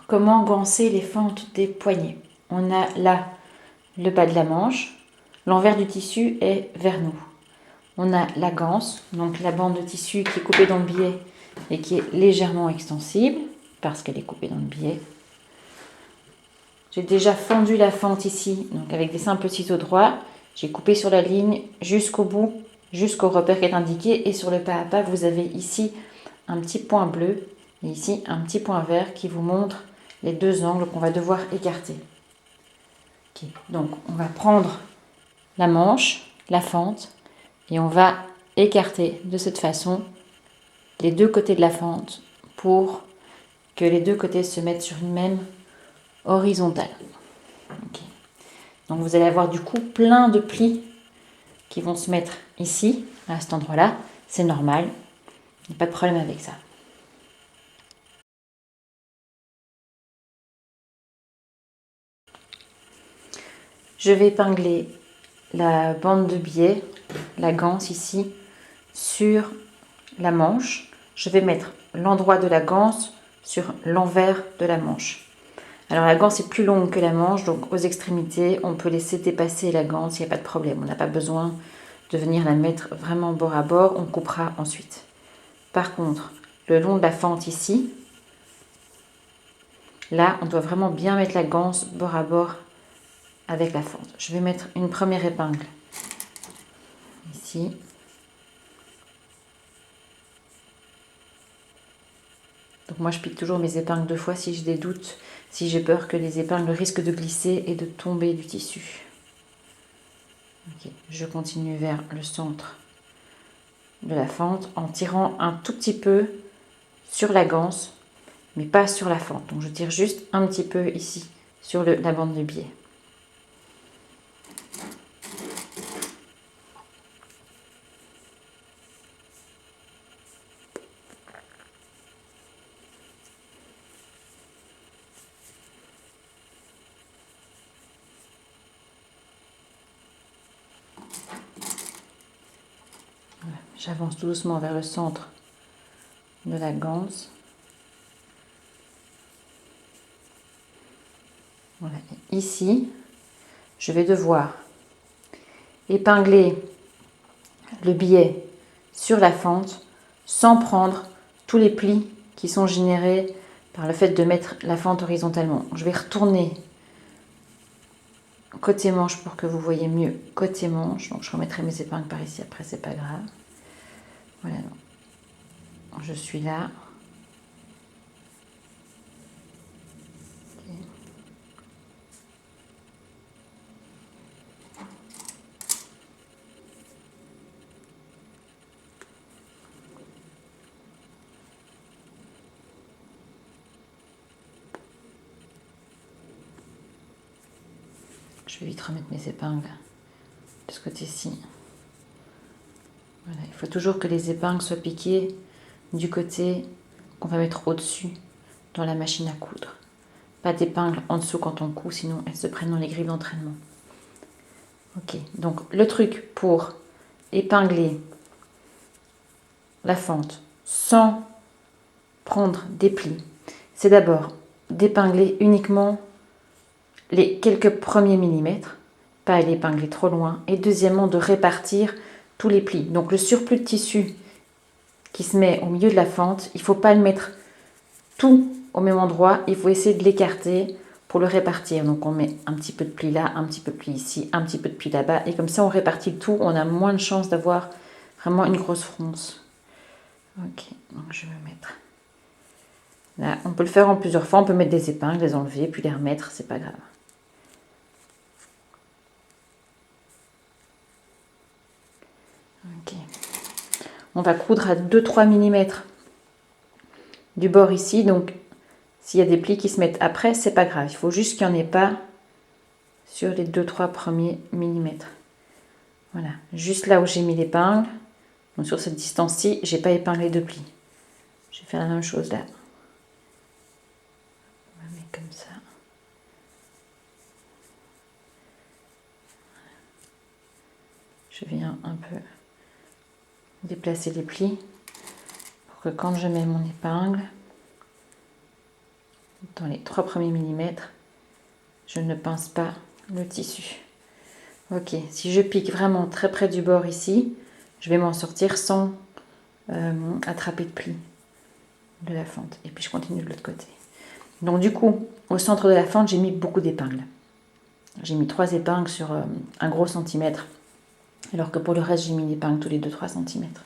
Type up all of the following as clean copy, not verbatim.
comment ganser les fentes des poignets. On a là le bas de la manche, l'envers du tissu est vers nous. On a la ganse, donc la bande de tissu qui est coupée dans le biais et qui est légèrement extensible parce qu'elle est coupée dans le biais. J'ai déjà fendu la fente ici, donc avec des simples ciseaux droits. J'ai coupé sur la ligne jusqu'au bout, jusqu'au repère qui est indiqué. Et sur le pas à pas, vous avez ici un petit point bleu et ici un petit point vert qui vous montre les deux angles qu'on va devoir écarter. Okay. Donc on va prendre la manche, la fente, et on va écarter de cette façon les deux côtés de la fente pour que les deux côtés se mettent sur une même horizontale. Okay. Donc vous allez avoir du coup plein de plis qui vont se mettre ici, à cet endroit-là. C'est normal, il n'y a pas de problème avec ça. Je vais épingler la bande de biais, la ganse ici, sur la manche. Je vais mettre l'endroit de la ganse sur l'envers de la manche. Alors la ganse est plus longue que la manche, donc aux extrémités, on peut laisser dépasser la ganse, il n'y a pas de problème. On n'a pas besoin de venir la mettre vraiment bord à bord, on coupera ensuite. Par contre, le long de la fente ici, là, on doit vraiment bien mettre la ganse bord à bord avec la fente. Je vais mettre une première épingle ici. Donc moi, je pique toujours mes épingles deux fois si j'ai des doutes, si j'ai peur que les épingles risquent de glisser et de tomber du tissu. Okay. Je continue vers le centre de la fente en tirant un tout petit peu sur la ganse, mais pas sur la fente. Donc je tire juste un petit peu ici sur la bande de biais. Voilà. J'avance tout doucement vers le centre de la ganse. Voilà. Et ici, je vais devoir épingler le biais sur la fente sans prendre tous les plis qui sont générés par le fait de mettre la fente horizontalement. Je vais retourner côté manche pour que vous voyez mieux côté manche. Donc je remettrai mes épingles par ici, après c'est pas grave. Voilà, je suis là. Okay. Je vais vite remettre mes épingles de ce côté-ci. Voilà, il faut toujours que les épingles soient piquées du côté qu'on va mettre au-dessus dans la machine à coudre. Pas d'épingles en dessous quand on coud, sinon elles se prennent dans les griffes d'entraînement. Ok, donc le truc pour épingler la fente sans prendre des plis, c'est d'abord d'épingler uniquement les quelques premiers millimètres, pas l'épingler trop loin, et deuxièmement de répartir tous les plis. Donc le surplus de tissu qui se met au milieu de la fente, il ne faut pas le mettre tout au même endroit, il faut essayer de l'écarter pour le répartir. Donc on met un petit peu de pli là, un petit peu de pli ici, un petit peu de pli là-bas, et comme ça on répartit le tout, on a moins de chances d'avoir vraiment une grosse fronce. Ok, donc je vais mettre là, on peut le faire en plusieurs fois, on peut mettre des épingles, les enlever, puis les remettre, c'est pas grave. Ok. On va coudre à 2-3 mm du bord ici, donc s'il y a des plis qui se mettent après, c'est pas grave, il faut juste qu'il n'y en ait pas sur les 2-3 premiers millimètres. Voilà, juste là où j'ai mis l'épingle, donc sur cette distance-ci, j'ai pas épinglé de plis. Je vais faire la même chose là. On va mettre comme ça. Je viens un peu déplacer les plis pour que quand je mets mon épingle, dans les 3 premiers millimètres, je ne pince pas le tissu. Ok, si je pique vraiment très près du bord ici, je vais m'en sortir sans attraper de pli de la fente. Et puis je continue de l'autre côté. Donc du coup, au centre de la fente, j'ai mis beaucoup d'épingles. J'ai mis 3 épingles sur un gros centimètre, alors que pour le reste, j'ai mis une épingle tous les 2-3 centimètres.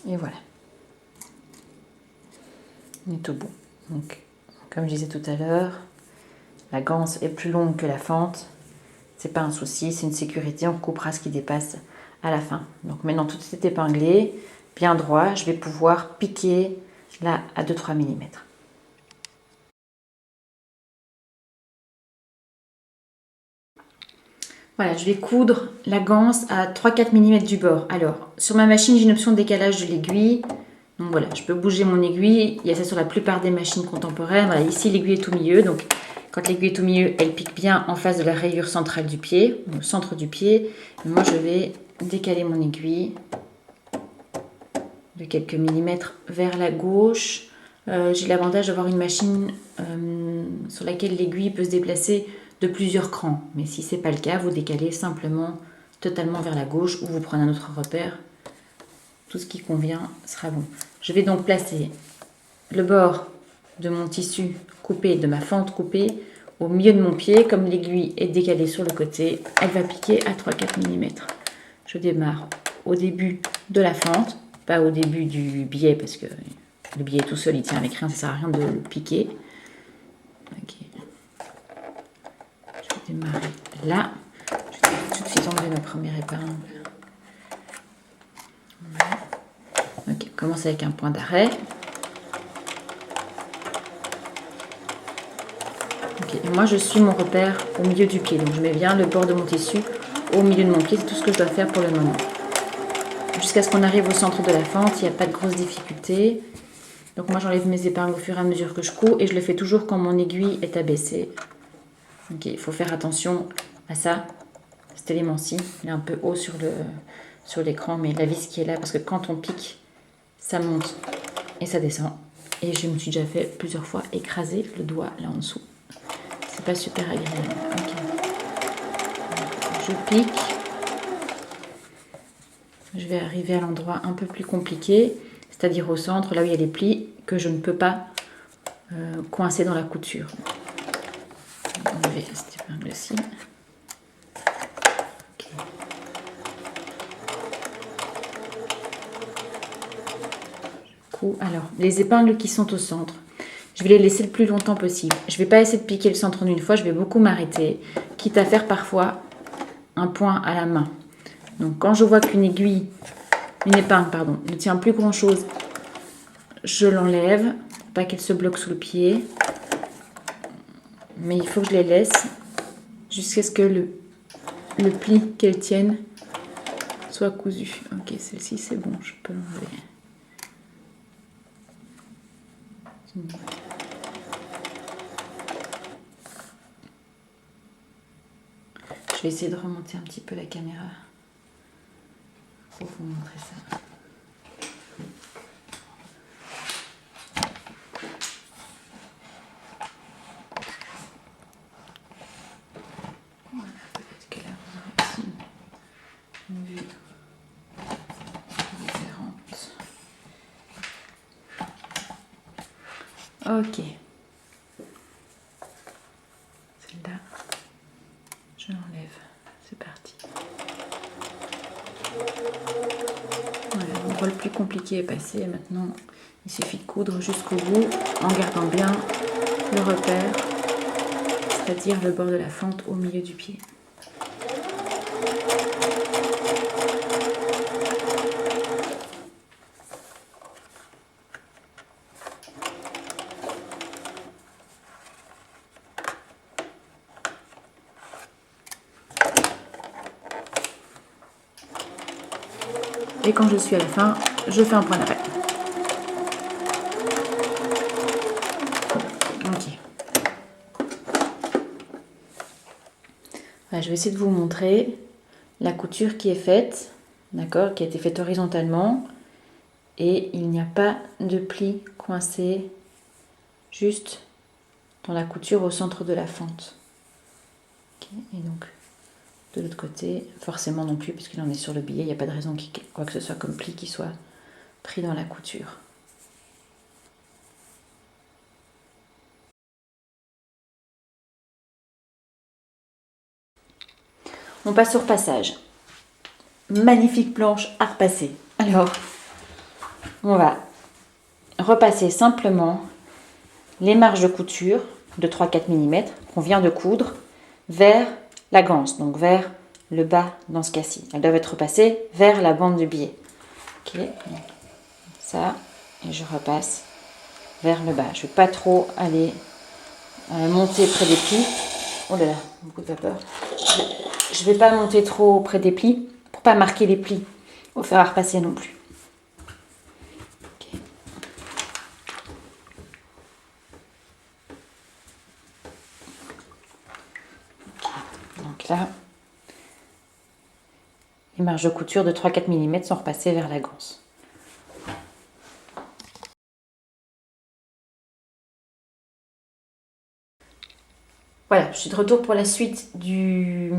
Et voilà. On est au bout. Donc, comme je disais tout à l'heure, la ganse est plus longue que la fente. C'est pas un souci, c'est une sécurité. On coupera ce qui dépasse à la fin. Donc maintenant, tout est épinglé, bien droit. Je vais pouvoir piquer là à 2-3 mm. Voilà, je vais coudre la ganse à 3-4 mm du bord. Alors, sur ma machine, j'ai une option de décalage de l'aiguille. Donc voilà, je peux bouger mon aiguille. Il y a ça sur la plupart des machines contemporaines. Voilà, ici, l'aiguille est au milieu. Donc, quand l'aiguille est au milieu, elle pique bien en face de la rayure centrale du pied, au centre du pied. Et moi, je vais décaler mon aiguille de quelques millimètres vers la gauche. J'ai l'avantage d'avoir une machine sur laquelle l'aiguille peut se déplacer de plusieurs crans. Mais si ce n'est pas le cas, vous décalez simplement totalement vers la gauche ou vous prenez un autre repère. Tout ce qui convient sera bon. Je vais donc placer le bord de mon tissu coupé, de ma fente coupée, au milieu de mon pied. Comme l'aiguille est décalée sur le côté, elle va piquer à 3-4 mm. Je démarre au début de la fente, pas au début du biais, parce que le biais tout seul, il tient avec rien, ça ne sert à rien de le piquer. Okay. Je vais démarrer là. Je vais tout de suite enlever ma première épingle. Voilà. Ok, on commence avec un point d'arrêt. Okay, et moi, je suis mon repère au milieu du pied. Donc, je mets bien le bord de mon tissu au milieu de mon pied. C'est tout ce que je dois faire pour le moment. Jusqu'à ce qu'on arrive au centre de la fente, il n'y a pas de grosses difficultés. Donc moi j'enlève mes épingles au fur et à mesure que je couds et je le fais toujours quand mon aiguille est abaissée. Ok, il faut faire attention à ça, cet élément-ci, il est un peu haut sur l'écran, mais la vis qui est là, parce que quand on pique, ça monte et ça descend. Et je me suis déjà fait plusieurs fois écraser le doigt là en dessous. C'est pas super agréable. Okay. Je pique. Je vais arriver à l'endroit un peu plus compliqué, c'est-à-dire au centre, là où il y a les plis, que je ne peux pas coincer dans la couture. Je vais enlever cette épingle-ci. Okay. Alors, les épingles qui sont au centre, je vais les laisser le plus longtemps possible. Je ne vais pas essayer de piquer le centre en une fois, je vais beaucoup m'arrêter, quitte à faire parfois un point à la main. Donc quand je vois qu'une épingle, ne tient plus grand chose, je l'enlève, pas qu'elle se bloque sous le pied. Mais il faut que je les laisse jusqu'à ce que le pli qu'elle tienne soit cousu. Ok, celle-ci c'est bon, je peux l'enlever. Je vais essayer de remonter un petit peu la caméra pour vous montrer ça. Voilà, peut-être que là vous aurez aussi une vue différente. Ok. Celle-là, je l'enlève. C'est parti. Voilà, l'endroit le plus compliqué est passé. Maintenant, il suffit de coudre jusqu'au bout en gardant bien le repère, c'est-à-dire le bord de la fente au milieu du pied. Et quand je suis à la fin, je fais un point d'arrêt. Ok. Voilà, je vais essayer de vous montrer la couture qui est faite, d'accord, qui a été faite horizontalement. Et il n'y a pas de pli coincé juste dans la couture au centre de la fente. Okay. Et donc, de l'autre côté, forcément non plus, puisqu'il en est sur le billet, il n'y a pas de raison qu'il quoi que ce soit comme pli qui soit pris dans la couture. On passe au repassage. Magnifique planche à repasser. Alors, on va repasser simplement les marges de couture de 3-4 mm qu'on vient de coudre vers la ganse, donc vers le bas dans ce cas-ci. Elles doivent être repassées vers la bande du billet. Ok, ça, et je repasse vers le bas. Je ne vais pas trop aller monter près des plis. Oh là là, beaucoup de vapeur. Je ne vais pas monter trop près des plis pour pas marquer les plis au fer à repasser non plus. Okay. Okay. Donc là, les marges de couture de 3-4 mm sont repassées vers la ganse. Voilà, je suis de retour pour la suite du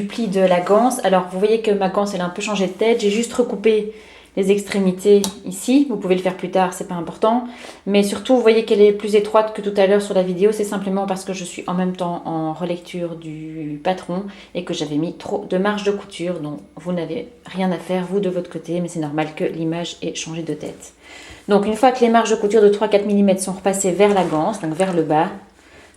pli de la ganse. Alors, vous voyez que ma ganse, elle a un peu changé de tête. J'ai juste recoupé les extrémités ici. Vous pouvez le faire plus tard, c'est pas important. Mais surtout, vous voyez qu'elle est plus étroite que tout à l'heure sur la vidéo. C'est simplement parce que je suis en même temps en relecture du patron et que j'avais mis trop de marge de couture. Donc, vous n'avez rien à faire, vous, de votre côté. Mais c'est normal que l'image ait changé de tête. Donc, une fois que les marges de couture de 3-4 mm sont repassées vers la ganse, donc vers le bas,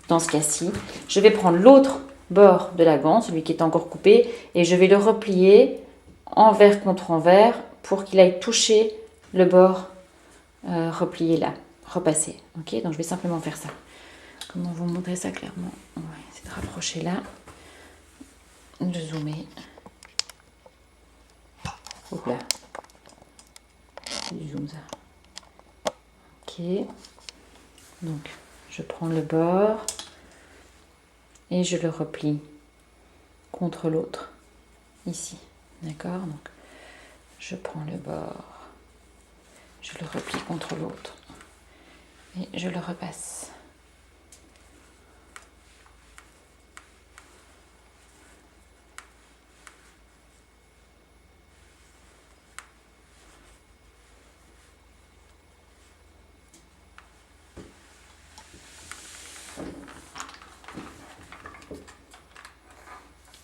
dans ce cas-ci, je vais prendre l'autre bord de la ganse, celui qui est encore coupé, et je vais le replier envers contre envers pour qu'il aille toucher le bord replié là, repassé. Ok, donc je vais simplement faire ça. Comment vous montrer ça clairement? On va essayer de rapprocher là, de zoomer. Hop là. Du zoom ça. Ok. Donc je prends le bord et je le replie contre l'autre ici, d'accord. Donc je prends le bord, je le replie contre l'autre et je le repasse.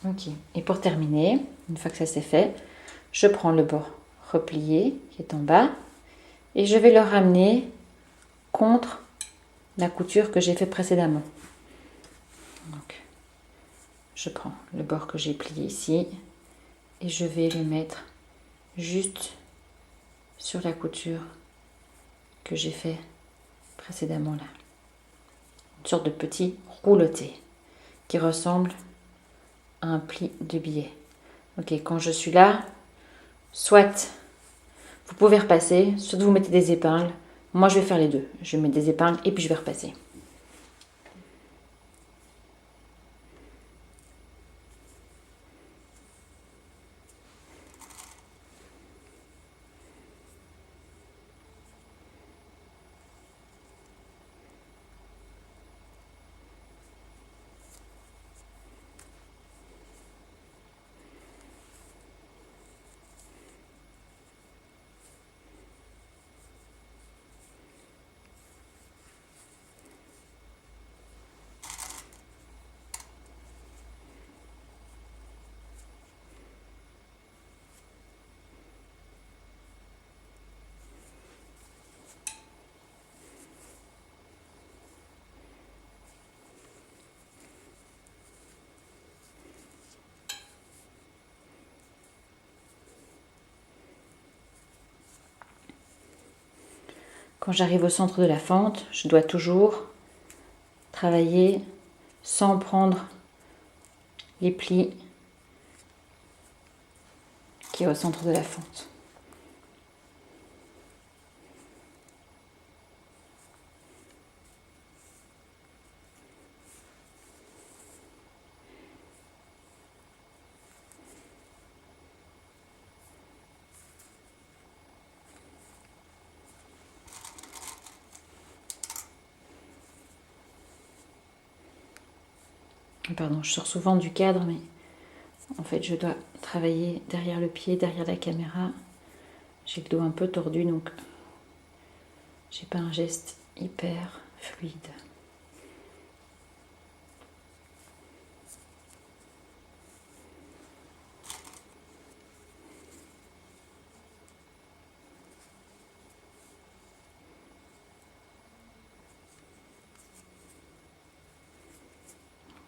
Ok, et pour terminer, une fois que ça c'est fait, je prends le bord replié qui est en bas et je vais le ramener contre la couture que j'ai fait précédemment. Donc, je prends le bord que j'ai plié ici et je vais le mettre juste sur la couture que j'ai fait précédemment là. Une sorte de petit rouleté qui ressemble à un pli de billet. Ok, quand je suis là, soit vous pouvez repasser, soit vous mettez des épingles. Moi, je vais faire les deux. Je vais mettre des épingles et puis je vais repasser. Quand j'arrive au centre de la fente, je dois toujours travailler sans prendre les plis qui est au centre de la fente. Pardon, je sors souvent du cadre, mais en fait, je dois travailler derrière le pied, derrière la caméra. J'ai le dos un peu tordu, donc j'ai pas un geste hyper fluide.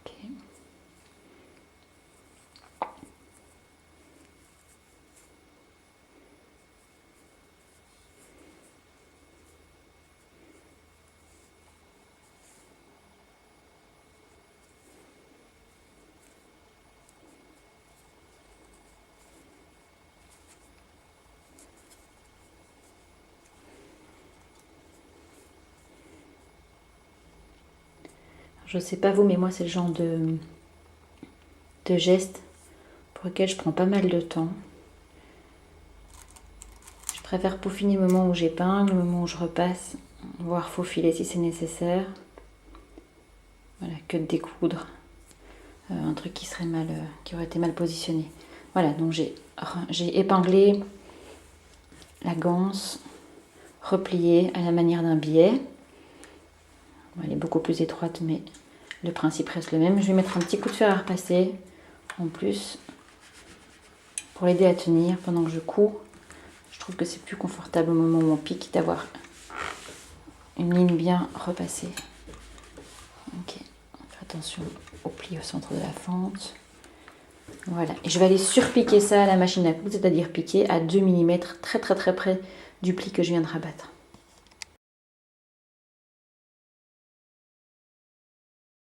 Ok. Je sais pas vous, mais moi c'est le genre de geste pour lequel je prends pas mal de temps. Je préfère peaufiner le moment où j'épingle, le moment où je repasse, voire faufiler si c'est nécessaire. Voilà, que de découdre un truc qui serait mal, qui aurait été mal positionné. Voilà, donc j'ai épinglé la ganse, repliée à la manière d'un billet. Elle est beaucoup plus étroite, mais le principe reste le même. Je vais mettre un petit coup de fer à repasser en plus pour l'aider à tenir pendant que je couds. Je trouve que c'est plus confortable au moment où on pique d'avoir une ligne bien repassée. Ok, fais attention au pli au centre de la fente. Voilà, et je vais aller surpiquer ça à la machine à coudre, c'est-à-dire piquer à 2 mm, très très très près du pli que je viens de rabattre.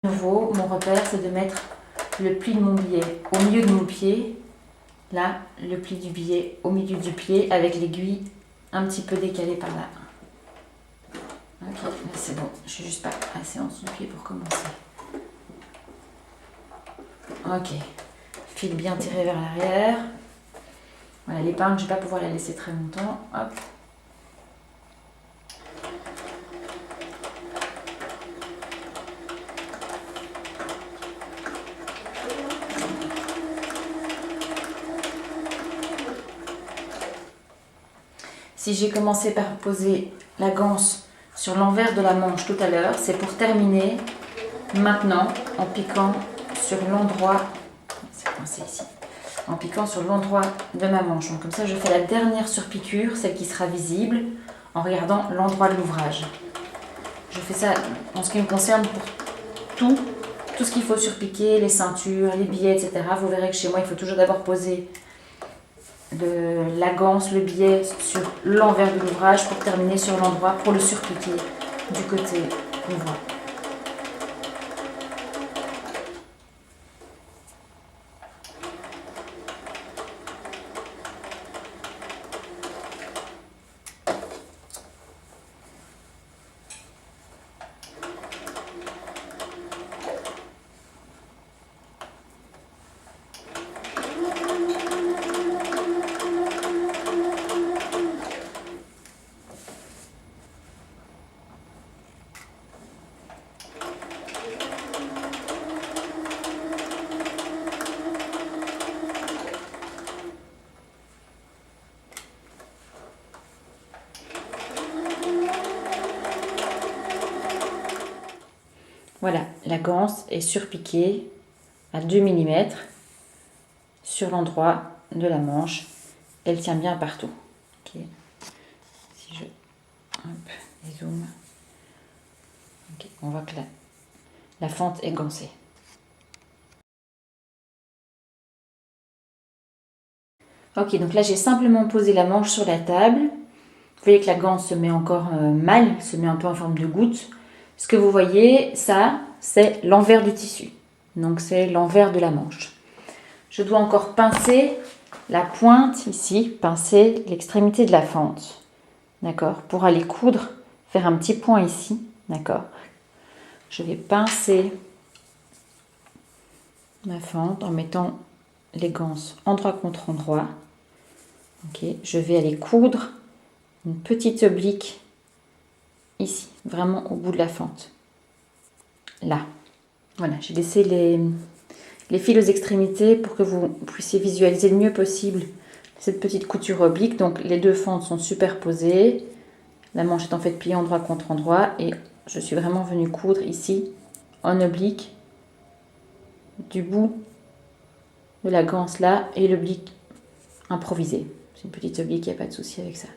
De nouveau, mon repère, c'est de mettre le pli de mon billet au milieu de mon pied. Là, le pli du billet au milieu du pied avec l'aiguille un petit peu décalée par là. Ok, là c'est bon, je suis juste pas assez en dessous du pied pour commencer. Ok, fil bien tiré vers l'arrière. Voilà, l'épingle, je ne vais pas pouvoir la laisser très longtemps. Hop. Si j'ai commencé par poser la ganse sur l'envers de la manche tout à l'heure, c'est pour terminer maintenant en piquant sur l'endroit, c'est coincé ici, en piquant sur l'endroit de ma manche. Donc comme ça, je fais la dernière surpiqûre, celle qui sera visible, en regardant l'endroit de l'ouvrage. Je fais ça en ce qui me concerne pour tout ce qu'il faut surpiquer, les ceintures, les billets, etc. Vous verrez que chez moi, il faut toujours d'abord poser la ganse, le billet sur l'envers de l'ouvrage pour terminer sur l'endroit pour le surpiquer du côté qu'on voit. Voilà, la ganse est surpiquée à 2 mm sur l'endroit de la manche. Elle tient bien partout. Okay. Si je dézoome, okay, on voit que la fente est gancée. Ok, donc là j'ai simplement posé la manche sur la table. Vous voyez que la ganse se met encore mal, se met un peu en forme de goutte. Ce que vous voyez, ça, c'est l'envers du tissu. Donc c'est l'envers de la manche. Je dois encore pincer la pointe ici, pincer l'extrémité de la fente. D'accord? Pour aller coudre, faire un petit point ici. D'accord? Je vais pincer ma fente en mettant les ganses endroit contre endroit. Ok? Je vais aller coudre une petite oblique ici, vraiment au bout de la fente. Là. Voilà, j'ai laissé les fils aux extrémités pour que vous puissiez visualiser le mieux possible cette petite couture oblique. Donc les deux fentes sont superposées. La manche est en fait pliée endroit contre endroit. Et je suis vraiment venue coudre ici en oblique du bout de la ganse là et l'oblique improvisé. C'est une petite oblique, il n'y a pas de souci avec ça.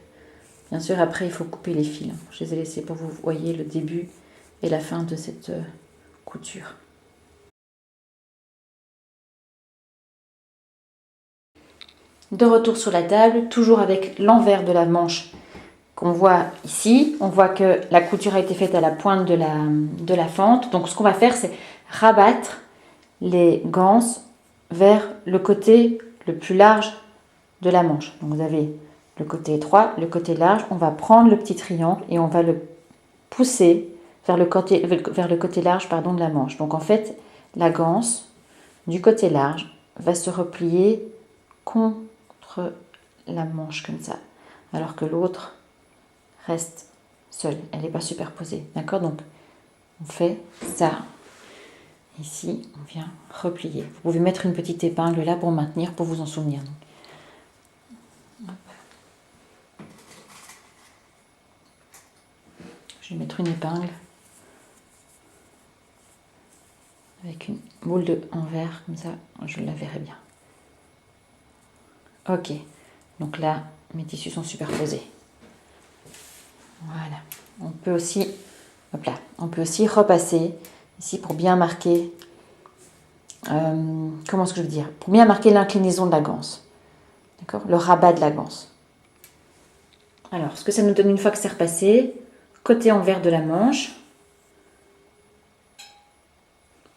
Bien sûr, après, il faut couper les fils. Je les ai laissés pour que vous voyez le début et la fin de cette couture. De retour sur la table, toujours avec l'envers de la manche qu'on voit ici. On voit que la couture a été faite à la pointe de la fente. Donc ce qu'on va faire, c'est rabattre les ganses vers le côté le plus large de la manche. Donc vous avez le côté étroit, le côté large. On va prendre le petit triangle et on va le pousser vers le côté large de la manche. Donc en fait, la ganse du côté large va se replier contre la manche comme ça, alors que l'autre reste seule, elle n'est pas superposée, d'accord? Donc on fait ça, ici on vient replier. Vous pouvez mettre une petite épingle là pour maintenir, pour vous en souvenir. Je vais mettre une épingle avec une boule de envers, comme ça je la verrai bien. Ok, donc là mes tissus sont superposés. Voilà, on peut aussi, hop là, on peut aussi repasser ici pour bien marquer, comment est-ce que je veux dire, pour bien marquer l'inclinaison de la ganse, d'accord, le rabat de la ganse. Alors, ce que ça nous donne une fois que c'est repassé, côté envers de la manche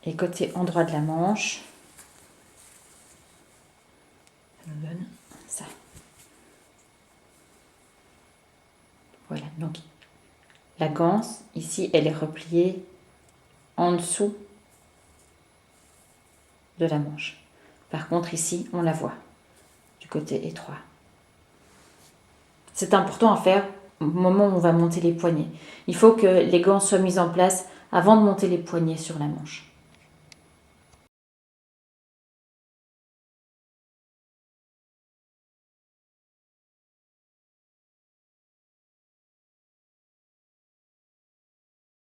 et côté endroit de la manche, ça nous donne ça. Voilà, donc la ganse, ici, elle est repliée en dessous de la manche. Par contre, ici, on la voit du côté étroit. C'est important à faire au moment où on va monter les poignets. Il faut que les ganses soient mises en place avant de monter les poignets sur la manche.